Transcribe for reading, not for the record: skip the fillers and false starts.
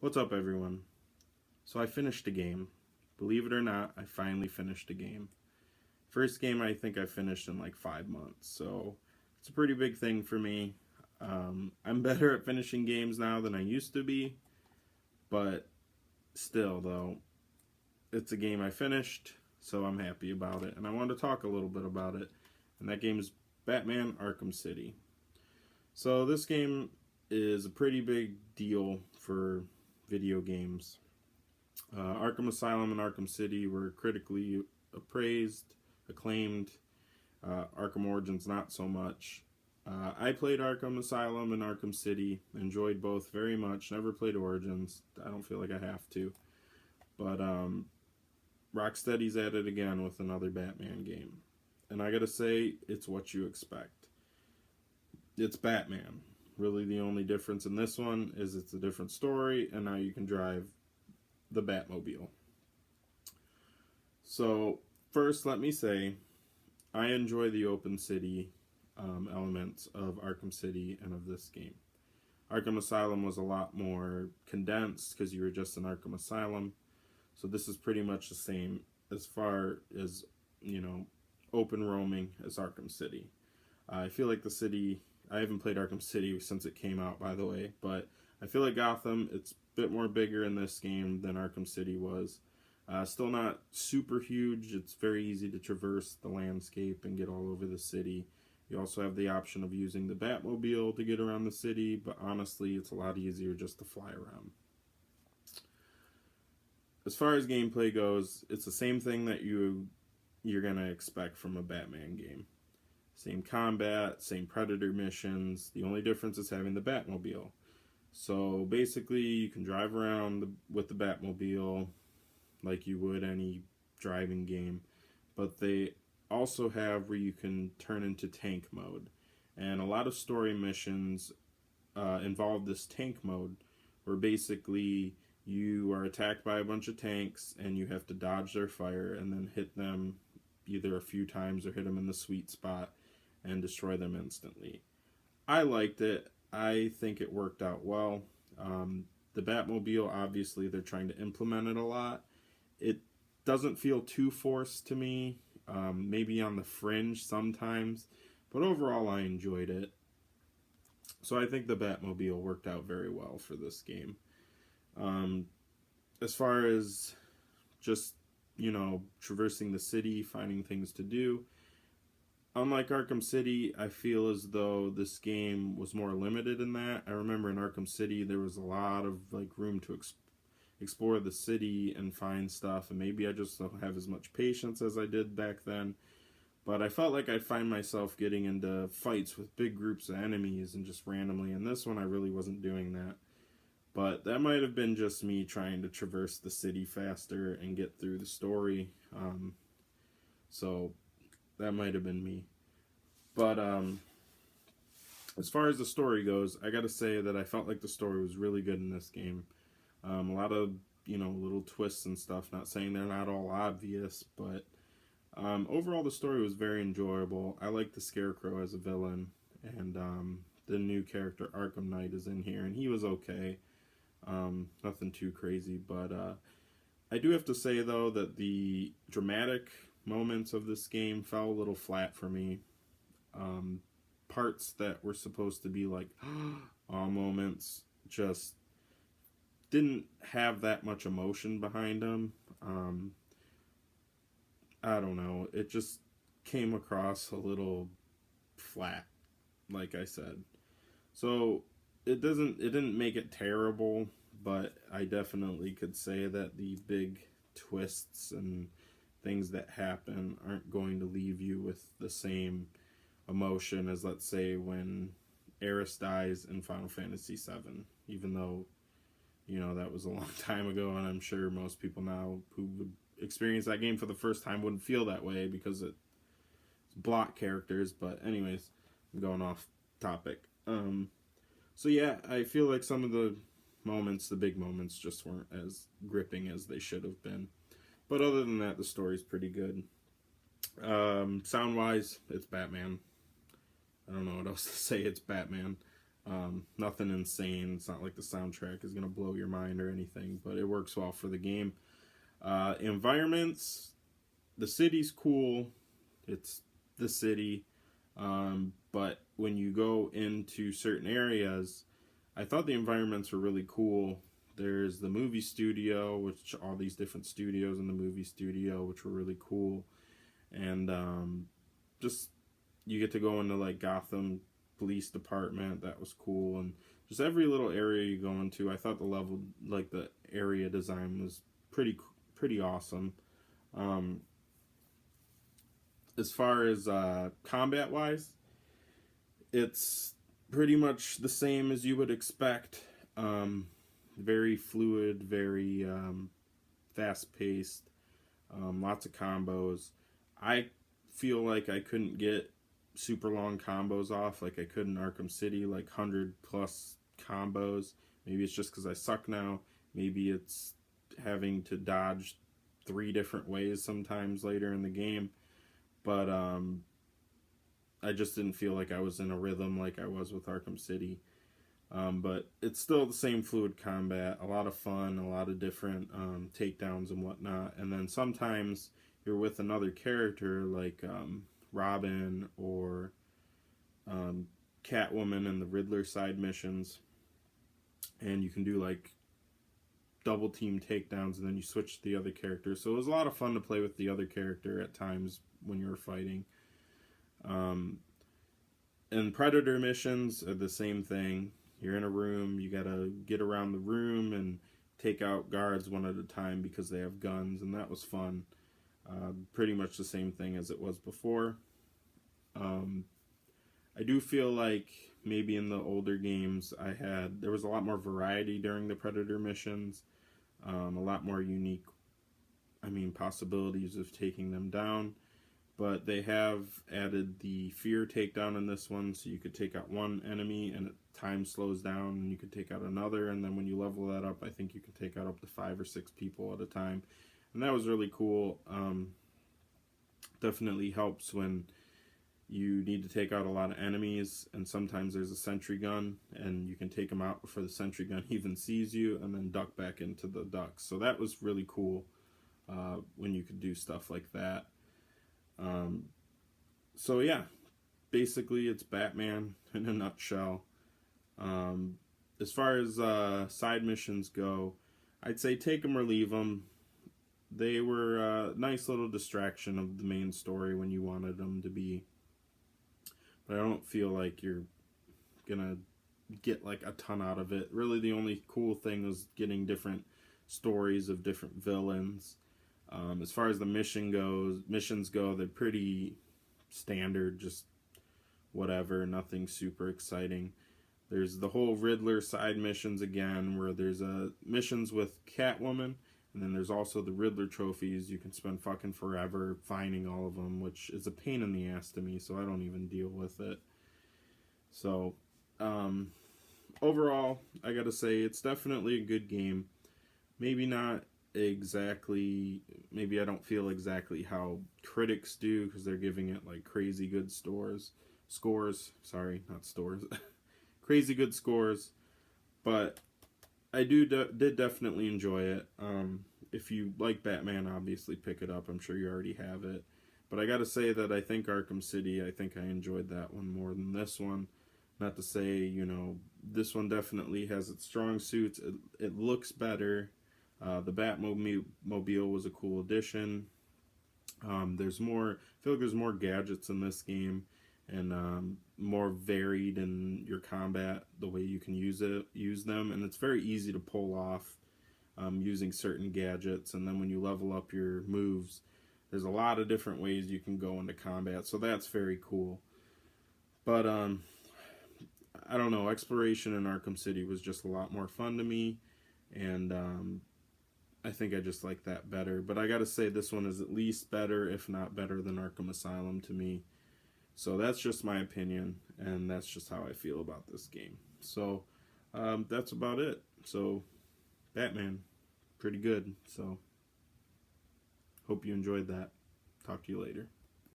What's up, everyone? So I finished a game. Believe it or not, I finally finished a game. First game I think I finished in like 5 months, so it's a pretty big thing for me. I'm better at finishing games now than I used to be, but still, though, it's a game I finished, so I'm happy about it, and I wanted to talk a little bit about it. And that game is Batman Arkham City. So this game is a pretty big deal for video games. Arkham Asylum and Arkham City were critically appraised, acclaimed. Arkham Origins not so much. I played Arkham Asylum and Arkham City, enjoyed both very much. Never played Origins. I don't feel like I have to. But Rocksteady's at it again with another Batman game. And I gotta say, it's what you expect. It's Batman. Really, the only difference in this one is it's a different story, and now you can drive the Batmobile. So, first, let me say, I enjoy the open city elements of Arkham City and of this game. Arkham Asylum was a lot more condensed because you were just in Arkham Asylum. So this is pretty much the same as far as, open roaming as Arkham City. I feel like the city, I haven't played Arkham City since it came out, by the way, but I feel like Gotham, it's a bit more bigger in this game than Arkham City was. Still not super huge. It's very easy to traverse the landscape and get all over the city. You also have the option of using the Batmobile to get around the city, but honestly, it's a lot easier just to fly around. As far as gameplay goes, it's the same thing that you're going to expect from a Batman game. Same combat, same Predator missions. The only difference is having the Batmobile. So basically, you can drive around with the Batmobile like you would any driving game, but they also have where you can turn into tank mode. And a lot of story missions involve this tank mode, where basically you are attacked by a bunch of tanks and you have to dodge their fire and then hit them either a few times or hit them in the sweet spot and destroy them instantly. I liked it. I think it worked out well. The Batmobile, obviously, they're trying to implement it a lot. It doesn't feel too forced to me, maybe on the fringe sometimes, but overall I enjoyed it. So I think the Batmobile worked out very well for this game. As far as just, traversing the city, finding things to do, unlike Arkham City, I feel as though this game was more limited in that. I remember in Arkham City there was a lot of room to explore the city and find stuff, and maybe I just don't have as much patience as I did back then. But I felt like I'd find myself getting into fights with big groups of enemies and just randomly. In this one, I really wasn't doing that. But that might have been just me trying to traverse the city faster and get through the story. So that might have been me. But as far as the story goes, I gotta say that I felt like the story was really good in this game. A lot of, little twists and stuff. Not saying they're not all obvious, but overall the story was very enjoyable. I like the Scarecrow as a villain, and the new character Arkham Knight is in here, and he was okay. Nothing too crazy, but I do have to say, though, that the dramatic moments of this game fell a little flat for me. Parts that were supposed to be like awe moments just didn't have that much emotion behind them. I don't know. It just came across a little flat, like I said. So it didn't make it terrible, but I definitely could say that the big twists and things that happen aren't going to leave you with the same emotion as, let's say, when Eris dies in Final Fantasy VII, even though that was a long time ago, and I'm sure most people now who would experience that game for the first time wouldn't feel that way because it's block characters. But anyways, I'm going off topic. So yeah, I feel like some of the moments, the big moments, just weren't as gripping as they should have been. But other than that, the story's pretty good. Sound-wise, it's Batman. I don't know what else to say. It's Batman. Nothing insane. It's not like the soundtrack is going to blow your mind or anything, but it works well for the game. Environments, the city's cool. It's the city. But when you go into certain areas, I thought the environments were really cool. There's the movie studio, which all these different studios in the movie studio, which were really cool. And just you get to go into like Gotham Police Department. That was cool. And just every little area you go into, I thought the level, like the area design was pretty awesome. As far as combat wise, it's pretty much the same as you would expect. Very fluid, very fast paced, lots of combos. I feel like I couldn't get super long combos off like I could in Arkham City, like 100+ combos. Maybe it's just because I suck now. Maybe it's having to dodge 3 different ways sometimes later in the game. But I just didn't feel like I was in a rhythm like I was with Arkham City. But it's still the same fluid combat, a lot of fun, a lot of different takedowns and whatnot. And then sometimes you're with another character like Robin or Catwoman in the Riddler side missions, and you can do like double team takedowns, and then you switch to the other character. So it was a lot of fun to play with the other character at times when you were fighting. And Predator missions are the same thing. You're in a room, you gotta get around the room and take out guards one at a time because they have guns, and that was fun. Pretty much the same thing as it was before. I do feel like maybe in the older games there was a lot more variety during the Predator missions, a lot more unique, possibilities of taking them down. But they have added the fear takedown in this one, so you could take out one enemy and time slows down and you could take out another, and then when you level that up, I think you can take out up to 5 or 6 people at a time. And that was really cool. Definitely helps when you need to take out a lot of enemies, and sometimes there's a sentry gun and you can take them out before the sentry gun even sees you and then duck back into the ducks. So that was really cool when you could do stuff like that. So yeah, basically it's Batman in a nutshell. As far as side missions go, I'd say take them or leave them. They were a nice little distraction of the main story when you wanted them to be. But I don't feel like you're gonna get like a ton out of it. Really, the only cool thing was getting different stories of different villains. As far as the missions go, they're pretty standard, just whatever, nothing super exciting. There's the whole Riddler side missions again, where there's missions with Catwoman, and then there's also the Riddler trophies. You can spend fucking forever finding all of them, which is a pain in the ass to me, so I don't even deal with it. So, overall, I gotta say, it's definitely a good game. Maybe not exactly, maybe I don't feel exactly how critics do, because they're giving it like crazy good scores, crazy good scores, but I did definitely enjoy it. If you like Batman, obviously pick it up. I'm sure you already have it, but I gotta say that I think Arkham City, I think I enjoyed that one more than this one. Not to say, this one definitely has its strong suits. It looks better. The Batmobile was a cool addition. There's more. I feel like there's more gadgets in this game, and more varied in your combat, the way you can use them, and it's very easy to pull off using certain gadgets. And then when you level up your moves, there's a lot of different ways you can go into combat, so that's very cool. But I don't know. Exploration in Arkham City was just a lot more fun to me, and I think I just like that better. But I gotta say, this one is at least better, if not better, than Arkham Asylum to me. So that's just my opinion, and that's just how I feel about this game. So that's about it. So Batman, pretty good. So hope you enjoyed that. Talk to you later.